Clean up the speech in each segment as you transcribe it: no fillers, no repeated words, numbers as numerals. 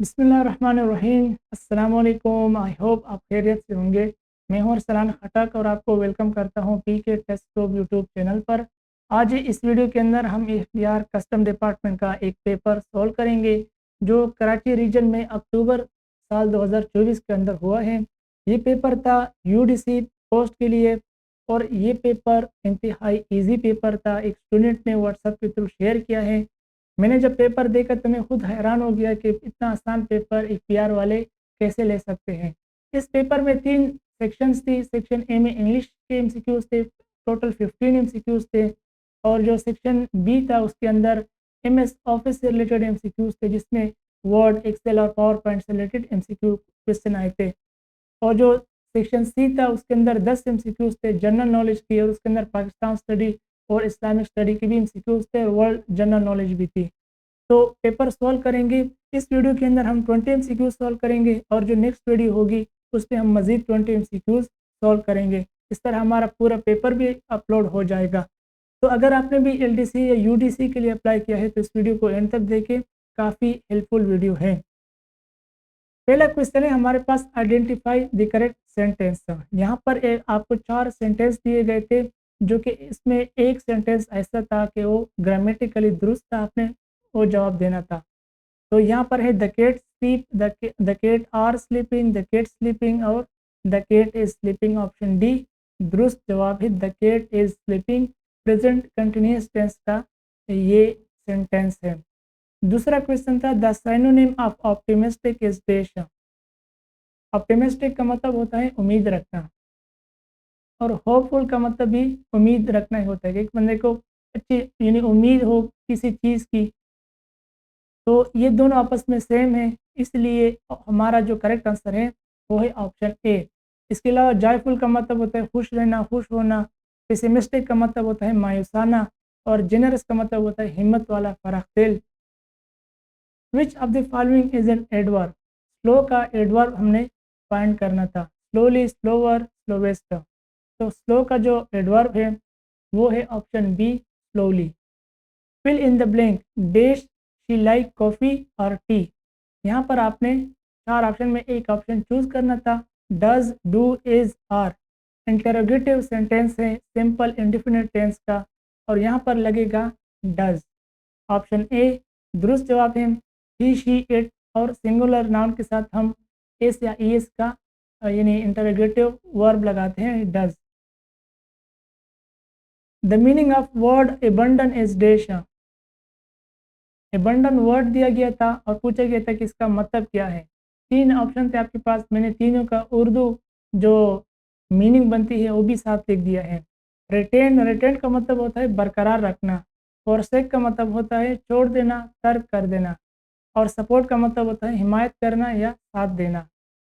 बिस्मिल्लाहिर्रहमानिर्रहीम। अस्सलाम वालेकुम। आई होप आप खैरियत से होंगे। मैं हूं अरसलान खटक और आपको वेलकम करता हूं पीके टेस्ट प्रो यूट्यूब चैनल पर। आज इस वीडियो के अंदर हम एफबीआर कस्टम डिपार्टमेंट का एक पेपर सॉल्व करेंगे जो कराची रीजन में अक्टूबर साल 2024 के अंदर हुआ है। ये पेपर था यूडीसी पोस्ट के लिए और ये पेपर इंतहाई ईजी पेपर था। एक स्टूडेंट ने व्हाट्सएप के थ्रू शेयर किया है। मैंने जब पेपर देखा तो मैं खुद हैरान हो गया कि इतना आसान पेपर एफबीआर वाले कैसे ले सकते हैं। इस पेपर में 3 सेक्शंस थी। सेक्शन ए में इंग्लिश के एमसीक्यूज थे, टोटल 15 एमसीक्यूज थे। और जो सेक्शन बी था उसके अंदर एमएस ऑफिस से रिलेटेड एमसीक्यूज थे, जिसमें वर्ड, एक्सेल और पावर पॉइंट से रिलेटेड एमसीक्यू क्वेश्चन आए थे। और जो सेक्शन सी था उसके अंदर 10 एमसीक्यूज थे जनरल नॉलेज की, और उसके अंदर पाकिस्तान स्टडी और इस्लामिक स्टडी की भी एमसीक्यूज थे और वर्ल्ड जनरल नॉलेज भी थी। तो पेपर सॉल्व करेंगे। इस वीडियो के अंदर हम 20 एमसीक्यूज सॉल्व करेंगे और जो नेक्स्ट वीडियो होगी उस पर हम मज़ीद 20 एमसीक्यूज सॉल्व करेंगे। इस तरह हमारा पूरा पेपर भी अपलोड हो जाएगा। तो अगर आपने भी एलडीसी या यूडीसी के लिए अप्लाई किया है तो इस वीडियो को एंड तक देखें, काफ़ी हेल्पफुल वीडियो है। पहला क्वेश्चन है हमारे पास, आइडेंटिफाई द करेक्ट सेंटेंस। यहाँ पर आपको 4 सेंटेंस दिए गए थे, जो कि इसमें एक सेंटेंस ऐसा था कि वो ग्रामेटिकली दुरुस्त था, आपने वो जवाब देना था। तो यहाँ पर है the cat sleep, the cat are sleeping, the cat sleeping और the cat is sleeping. Option D दुरुस्त जवाब है, the cat is sleeping. Present continuous tense का ये सेंटेंस है। दूसरा क्वेश्चन था the synonym of optimistic is dash. Optimistic का मतलब होता है उम्मीद रखना, और होपफुल का मतलब भी उम्मीद रखना ही होता है कि एक बंदे को अच्छी यानी उम्मीद हो किसी चीज़ की। तो ये दोनों आपस में सेम है, इसलिए हमारा जो करेक्ट आंसर है वो है ऑप्शन ए। इसके अलावा जॉयफुल का मतलब होता है खुश रहना, खुश होना। पेसिमिस्टिक का मतलब होता है मायूसाना, और जेनरस का मतलब होता है हिम्मत वाला, फराख्दिल। Which of the following is an adverb. Slow का एडवर्ब हमने फाइंड करना था। Slowly, slower, slowest. तो स्लो का जो एडवर्ब है वो है option B, slowly. Fill in the blank, dash she like coffee और टी। यहाँ पर आपने 4 ऑप्शन में एक ऑप्शन चूज करना था। Does, do, is, are. Interrogative sentence है सिंपल इंडिफिनिट टेंस का, और यहाँ पर लगेगा डज। ऑप्शन ए दुरुस्त जवाब है। ही, शी, इट और सिंगुलर नाउन के साथ हम एस या ईएस का यानी इंटरोगेटिव वर्ब लगाते हैं, does. The meaning of word abandon is dash. Abandon word दिया गया था और पूछा गया था कि इसका मतलब क्या है। 3 ऑप्शन थे आपके पास, मैंने तीनों का उर्दू जो मीनिंग बनती है वो भी साथ लिख दिया है। रिटेन, रिटेन का मतलब होता है बरकरार रखना। फॉरसेक का मतलब होता है छोड़ देना, तर्क कर देना। और सपोर्ट का मतलब होता है हिमायत करना या साथ देना।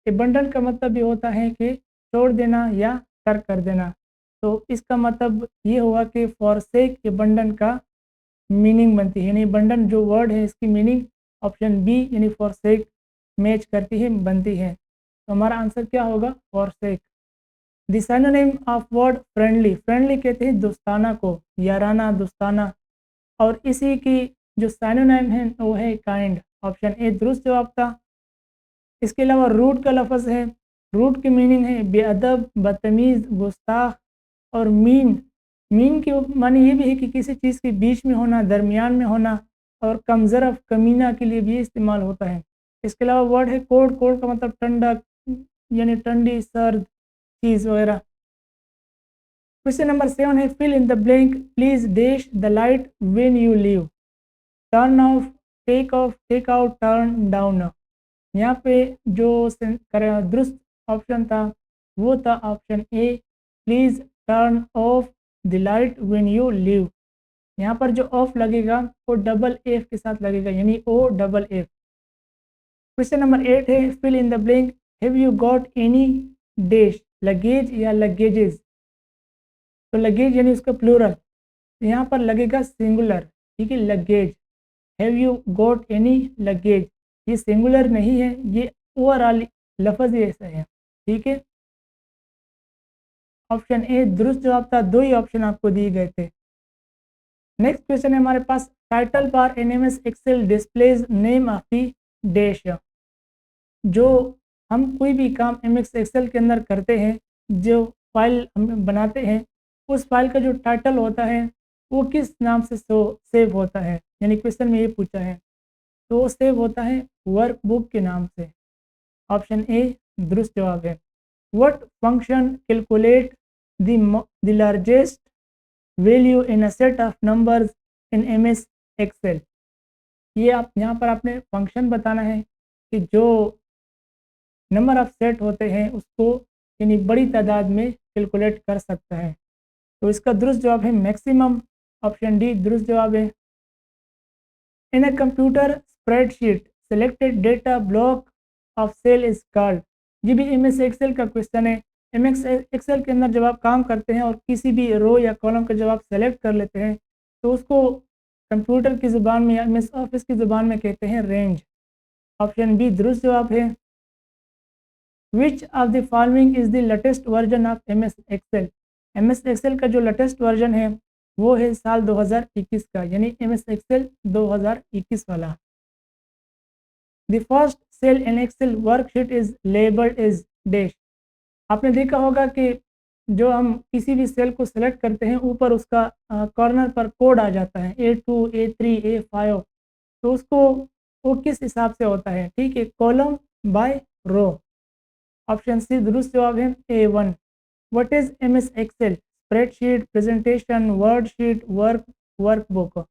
एबंडन का मतलब ये होता है कि छोड़ देना या तर्क कर देना। तो इसका मतलब ये हुआ कि फॉरसेक एबंडन का मीनिंग बनती है, यानी बंडन जो वर्ड है इसकी मीनिंग ऑप्शन बी यानी फॉरसेक मैच करती है, बनती है। तो हमारा आंसर क्या होगा, forsake. The synonym of word friendly, friendly कहते हैं दोस्ताना को, याराना, दोस्ताना। और इसी की जो सिनोनिम है वो है काइंड। ऑप्शन ए दुरुस्त जवाब था। इसके अलावा रूट का लफ्ज़ है, रूट की मीनिंग है बेअदब, बदतमीज़, गुस्ताख। और मीन, मीन के माने ये भी है कि किसी चीज़ के बीच में होना, दरमियान में होना। और कमज़रफ़, कमीना के लिए भी इस्तेमाल होता है। इसके अलावा वर्ड है कोल्ड, कोल्ड का मतलब ठंडा यानी ठंडी, सर्द चीज़ वगैरह। क्वेश्चन नंबर 7 है fill in the blank, please dash the light when you leave. Turn off, take out, turn down. यहाँ पे जो दुरुस्त ऑप्शन था वो था option A, please turn off the light when you leave. यहाँ पर जो ऑफ लगेगा वो डबल एफ के साथ लगेगा, यानी O double F. Question number 8 है fill in the blank, have you got any dash, luggage या लगेजेस। तो लगेज यानी उसका प्लूरल, यहाँ पर लगेगा सिंगुलर, ठीक है, luggage. Have you got any luggage, ये सिंगुलर नहीं है, ये ओवरऑल लफ्ज़ ही ऐसा है, ठीक है। ऑप्शन ए दुरुस्त जवाब था, 2 ही ऑप्शन आपको दिए गए थे। नेक्स्ट क्वेश्चन है हमारे पास, title bar in MS Excel displays name of the dash. जो हम कोई भी काम MS एक्सेल के अंदर करते हैं, जो फाइल हम बनाते हैं, उस फाइल का जो टाइटल होता है वो किस नाम से सेव होता है, यानी क्वेश्चन में ये पूछा है, तो वो सेव होता है वर्कबुक के नाम से। ऑप्शन ए दुरुस्त जवाब है। What function calculate the largest value in a set of numbers in MS Excel. ये आप यहाँ पर आपने फंक्शन बताना है कि जो नंबर ऑफ सेट होते हैं उसको यानी बड़ी तादाद में कैलकुलेट कर सकता है। तो इसका दुरुस्त जवाब है मैक्सिमम। ऑप्शन डी दुरुस्त जवाब है। In a computer spreadsheet selected data block of cell is called. ये भी MS एक्सेल का क्वेश्चन है। MS एक्सेल के अंदर जब आप काम करते हैं और किसी भी रो या कॉलम का जब आप सेलेक्ट कर लेते हैं तो उसको कंप्यूटर की ज़ुबान में या MS ऑफिस की ज़ुबान में कहते हैं रेंज। ऑप्शन बी दुरुस्त जवाब है। Which of the following is the latest version of MS Excel. MS Excel का जो लेटेस्ट वर्जन है वो है साल 2021 का, यानी MS एक्सेल 2021 वाला। The first cell in Excel worksheet is labelled is dash. आपने देखा होगा कि जो हम किसी भी सेल को सेलेक्ट करते हैं ऊपर उसका कॉर्नर पर कोड आ जाता है A2 A3 A5, तो उसको वो किस हिसाब से होता है, ठीक है, column by row. Option C दुरुस्त जवाब है A1। What is MS Excel? Spreadsheet, presentation, word sheet, workbook.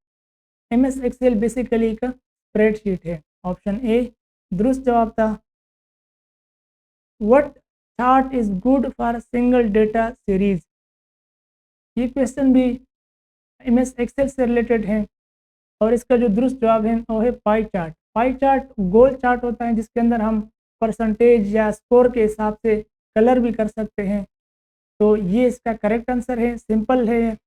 MS Excel basically एक स्प्रेडशीट है। ऑप्शन ए दुरुस्त जवाब था। What chart is good for single data series. ये क्वेश्चन भी MS एक्सेल से रिलेटेड है और इसका जो दुरुस्त जवाब है वो है पाई चार्ट। पाई चार्ट गोल चार्ट होता है जिसके अंदर हम परसेंटेज या स्कोर के हिसाब से कलर भी कर सकते हैं। तो ये इसका करेक्ट आंसर है, सिंपल है।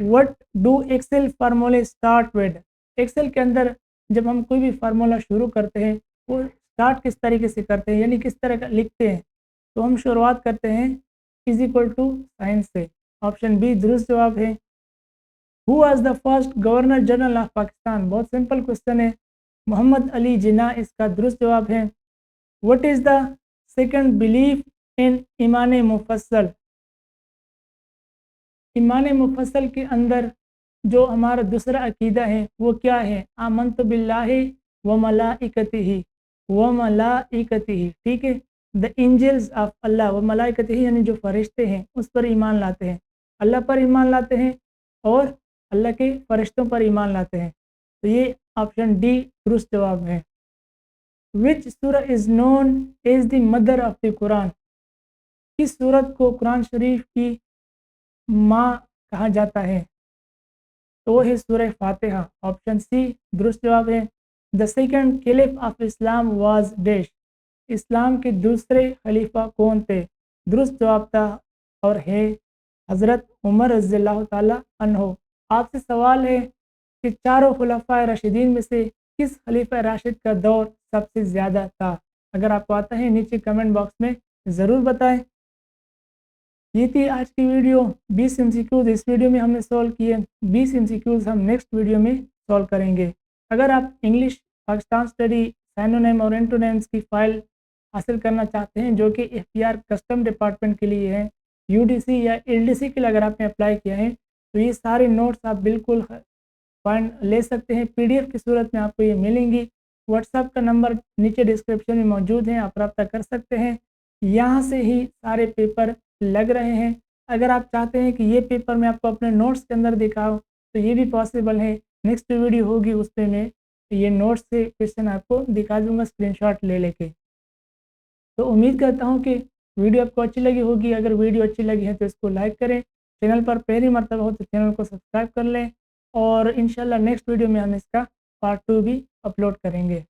व्हाट डू एक्सेल फार्मूले स्टार्ट विद। एक्सेल के अंदर जब हम कोई भी फार्मूला शुरू करते हैं वो स्टार्ट किस तरीके से करते हैं, यानी किस तरह का लिखते हैं, तो हम शुरुआत करते हैं इज इक्वल टू साइन से। ऑप्शन बी दुरुस्त जवाब है। Who was the first governor general of Pakistan. बहुत सिंपल क्वेश्चन है, मोहम्मद अली जिन्ना इसका दुरुस्त जवाब है। What is the second belief in ईमान मुफस्सल। ईमान मुफस्सल के अंदर जो हमारा दूसरा अकीदा है वो क्या है? आमनतु बिल्लाहि व मलाइकतिही व मलाइकतिही, ठीक है। द एंजल्स ऑफ अल्लाह व मलाइकतिही, यानी जो फरिश्ते हैं उस पर ईमान लाते हैं, अल्लाह पर ईमान लाते हैं और अल्लाह के फरिश्तों पर ईमान लाते हैं। तो ये ऑप्शन डी दुरुस्त जवाब है। Which surah is known as the mother of the Quran. किस सूरत को कुरान शरीफ की माँ कहा जाता है? तो वो है सूरह फातिहा। ऑप्शन सी दुरुस्त जवाब है। The second caliph of Islam was dash. Islam के दूसरे खलीफा कौन थे? दुरुस्त जवाब था और है हज़रत उमर रज़ियल्लाहु ताला अन्हो। आपसे सवाल है कि चारों खुलफाए राशिदीन में से किस खलीफा राशिद का दौर सबसे ज़्यादा था? अगर आपको आता है नीचे कमेंट बॉक्स में ज़रूर बताएं। ये थी आज की वीडियो। 20 MCQs इस वीडियो में हमने सॉल्व किए। 20 MCQs हम नेक्स्ट वीडियो में सॉल्व करेंगे। अगर आप इंग्लिश पाकिस्तान स्टडी साइनोनिम और एंटोनिम्स की फ़ाइल हासिल करना चाहते हैं जो कि FPR कस्टम डिपार्टमेंट के लिए है, UDC या LDC के लिए अगर आपने अप्लाई किया है तो ये सारे नोट्स आप बिल्कुल फाइंड ले सकते हैं। PDF की सूरत में आपको ये मिलेंगी। व्हाट्सएप का नंबर नीचे डिस्क्रिप्शन में मौजूद है, आप रब्ता कर सकते हैं। यहाँ से ही सारे पेपर लग रहे हैं। अगर आप चाहते हैं कि ये पेपर मैं आपको अपने नोट्स के अंदर दिखाऊं तो ये भी पॉसिबल है। नेक्स्ट वीडियो होगी उसमें मैं ये नोट्स से क्वेश्चन आपको दिखा दूंगा स्क्रीनशॉट ले लेके। तो उम्मीद करता हूँ कि वीडियो आपको अच्छी लगी होगी। अगर वीडियो अच्छी लगी है तो इसको लाइक करें, चैनल पर पहली मर्तबा हो तो चैनल को सब्सक्राइब कर लें और इंशाल्लाह नेक्स्ट वीडियो में हम इसका पार्ट 2 भी अपलोड करेंगे।